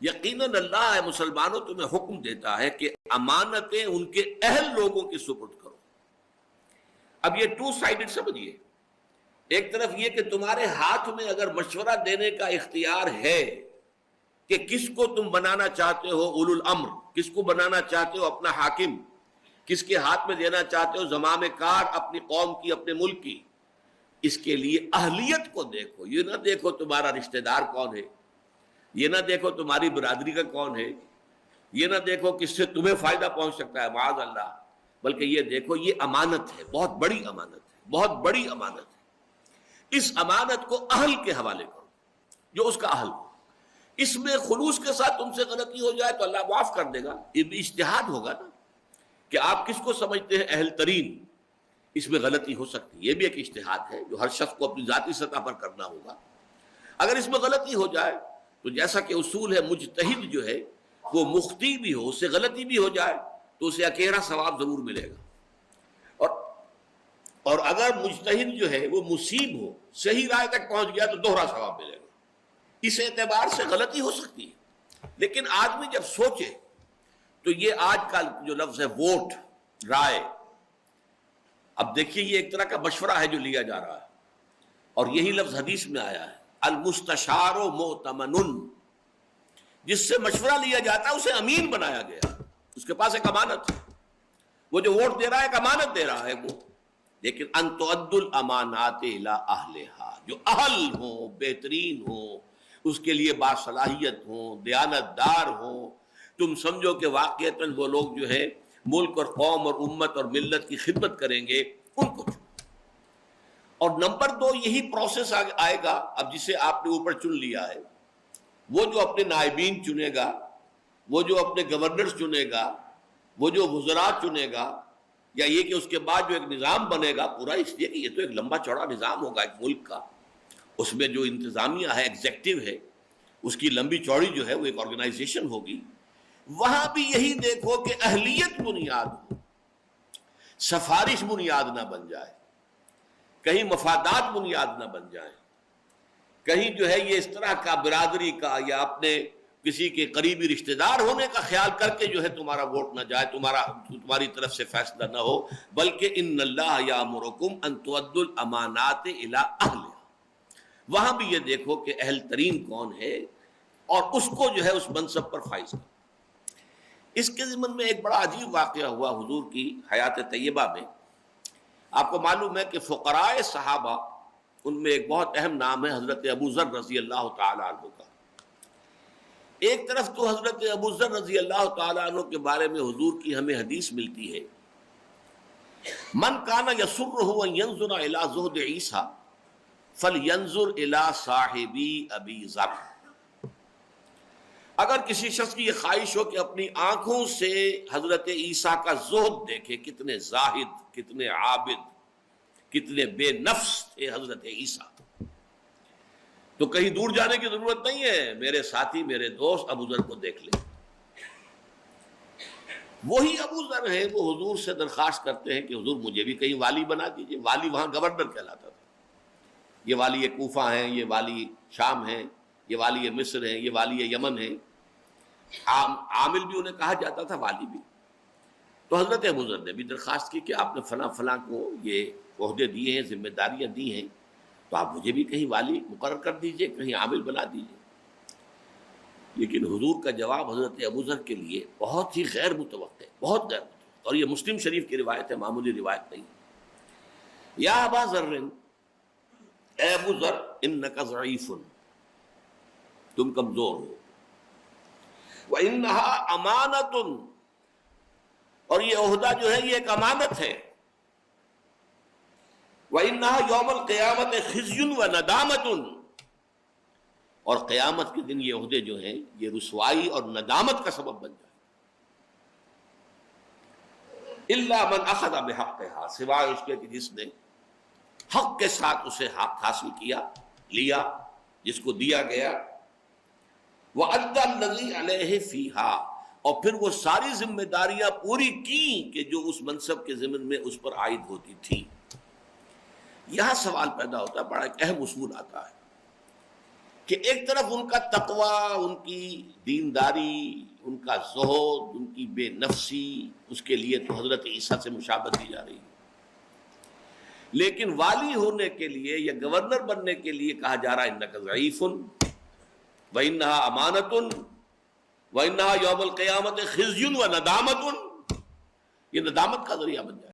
یقیناً اللہ مسلمانوں تمہیں حکم دیتا ہے کہ امانتیں ان کے اہل لوگوں کی سپرد کرو. اب یہ ٹو سائیڈڈ سمجھیے. ایک طرف یہ کہ تمہارے ہاتھ میں اگر مشورہ دینے کا اختیار ہے کہ کس کو تم بنانا چاہتے ہو اولو الامر، کس کو بنانا چاہتے ہو اپنا حاکم، کس کے ہاتھ میں دینا چاہتے ہو زمام کار اپنی قوم کی، اپنے ملک کی، اس کے لیے اہلیت کو دیکھو. یہ نہ دیکھو تمہارا رشتہ دار کون ہے، یہ نہ دیکھو تمہاری برادری کا کون ہے، یہ نہ دیکھو کس سے تمہیں فائدہ پہنچ سکتا ہے معاذ اللہ، بلکہ یہ دیکھو یہ امانت ہے، بہت بڑی امانت ہے، بہت بڑی امانت ہے. اس امانت کو اہل کے حوالے کرو، جو اس کا اہل ہو. اس میں خلوص کے ساتھ تم سے غلطی ہو جائے تو اللہ معاف کر دے گا. یہ بھی اجتہاد ہوگا نا کہ آپ کس کو سمجھتے ہیں اہل ترین، اس میں غلطی ہو سکتی ہے. یہ بھی ایک اجتہاد ہے جو ہر شخص کو اپنی ذاتی سطح پر کرنا ہوگا. اگر اس میں غلطی ہو جائے تو جیسا کہ اصول ہے مجتہد جو ہے وہ مخطی بھی ہو، اس سے غلطی بھی ہو جائے تو اسے اکیرا ثواب ضرور ملے گا. اور اگر مجتہد جو ہے وہ مصیب ہو، صحیح رائے تک پہنچ گیا تو دوہرا ثواب ملے گا. اس اعتبار سے غلطی ہو سکتی ہے. لیکن آدمی جب سوچے تو یہ آج کا جو لفظ ہے ووٹ، رائے، اب دیکھیے یہ ایک طرح کا مشورہ ہے جو لیا جا رہا ہے، اور یہی لفظ حدیث میں آیا ہے المستشار مؤتمن، جس سے مشورہ لیا جاتا ہے اسے امین بنایا گیا، اس کے پاس ایک امانت ہے. وہ جو ووٹ دے رہا ہے ایک امانت دے رہا ہے وہ. لیکن ان تؤدوا الامانات الی اہلھا، جو اہل ہوں، بہترین ہوں، اس کے لیے باصلاحیت ہوں، دیانت دار ہوں، تم سمجھو کہ واقعتاً وہ لوگ جو ہے ملک اور قوم اور امت اور ملت کی خدمت کریں گے، ان کو چنو. اور نمبر 2 یہی پروسیس آئے گا اب جسے آپ نے اوپر چن لیا ہے. وہ جو اپنے نائبین چنے گا، وہ جو اپنے گورنرز چنے گا، وہ جو وزراء چنے گا، یا یہ کہ اس کے بعد جو ایک نظام بنے گا پورا، اس لیے کہ یہ تو ایک لمبا چوڑا نظام ہوگا ایک ملک کا. اس میں جو انتظامیہ ہے، ایگزیکٹو ہے، اس کی لمبی چوڑی جو ہے وہ ایک آرگنائزیشن ہوگی. وہاں بھی یہی دیکھو کہ اہلیت بنیاد ہو، سفارش بنیاد نہ بن جائے، کہیں مفادات بنیاد نہ بن جائیں، کہیں جو ہے یہ اس طرح کا برادری کا یا اپنے کسی کے قریبی رشتہ دار ہونے کا خیال کر کے جو ہے تمہارا ووٹ نہ جائے، تمہاری طرف سے فیصلہ نہ ہو. بلکہ ان اللہ یامرکم ان تؤدوا الامانات الی اہلھا. وہاں بھی یہ دیکھو کہ اہل ترین کون ہے اور اس کو جو ہے اس منصب پر فائز کرو. اس کے ضمن میں ایک بڑا عجیب واقعہ ہوا حضور کی حیات طیبہ میں. آپ کو معلوم ہے کہ فقراء صحابہ، ان میں ایک بہت اہم نام ہے حضرت ابو ذر رضی اللہ تعالی عنہ کا. ایک طرف تو حضرت ابو ذر رضی اللہ تعالی عنہ کے بارے میں حضور کی ہمیں حدیث ملتی ہے، من کان یسرہ ان ینظر الی زہد عیسیٰ فلینظر الی صاحبی ابی ذر. اگر کسی شخص کی یہ خواہش ہو کہ اپنی آنکھوں سے حضرت عیسیٰ کا زہد دیکھے، کتنے زاہد، کتنے عابد، کتنے بے نفس تھے حضرت عیسیٰ، تو کہیں دور جانے کی ضرورت نہیں ہے، میرے ساتھی، میرے دوست ابو ذر کو دیکھ لیں. وہی ابو ذر ہیں وہ حضور سے درخواست کرتے ہیں کہ حضور مجھے بھی کہیں والی بنا دیجئے. والی وہاں گورنر کہلاتا تھا. یہ والی کوفہ ہیں، یہ والی شام ہیں، یہ والی مصر ہیں، یہ والی یمن ہیں. عامل بھی انہیں کہا جاتا تھا، والی بھی. تو حضرت ابو ذر نے بھی درخواست کی کہ آپ نے فلاں فلاں کو یہ عہدے دیے ہیں، ذمہ داریاں دی ہیں، تو آپ مجھے بھی کہیں والی مقرر کر دیجئے، کہیں عامل بنا دیجئے. لیکن حضور کا جواب حضرت ابو ذر کے لیے بہت ہی غیر متوقع، بہت غیر متوقع، اور یہ مسلم شریف کی روایت ہے، معمولی روایت نہیں. یا ابا ذر، اے ابو ذر، انک ضعیف، تم کمزور ہو، وانھا امانۃ، اور یہ عہدہ جو ہے یہ ایک امانت ہے، وانھا یوم القیامۃ خزی وندامۃ، اور قیامت کے دن یہ عہدے جو ہیں یہ رسوائی اور ندامت کا سبب بن جائے. الا من اخذ بحقھا، سوائے اس کے کہ جس نے حق کے ساتھ اسے حق حاصل کیا، لیا، جس کو دیا گیا، وَأَدَّى الَّذِي عَلَيْهِ فِيهَا، اور پھر وہ ساری ذمہ داریاں پوری کی کہ جو اس منصب کے ضمن میں اس پر عائد ہوتی تھی. یہاں سوال پیدا ہوتا ہے، بڑا ایک اہم اصول آتا ہے کہ ایک طرف ان کا تقوی، ان کی دینداری، ان کا زہد، ان کی بے نفسی، اس کے لیے تو حضرت عیسیٰ سے مشابہت دی جا رہی ہے، لیکن والی ہونے کے لیے یا گورنر بننے کے لیے کہا جا رہا ہے انک ضعیف وانھا امانۃ وانھا یوم القیامت خزی و ندامۃ، یہ ندامت کا ذریعہ بن جائے۔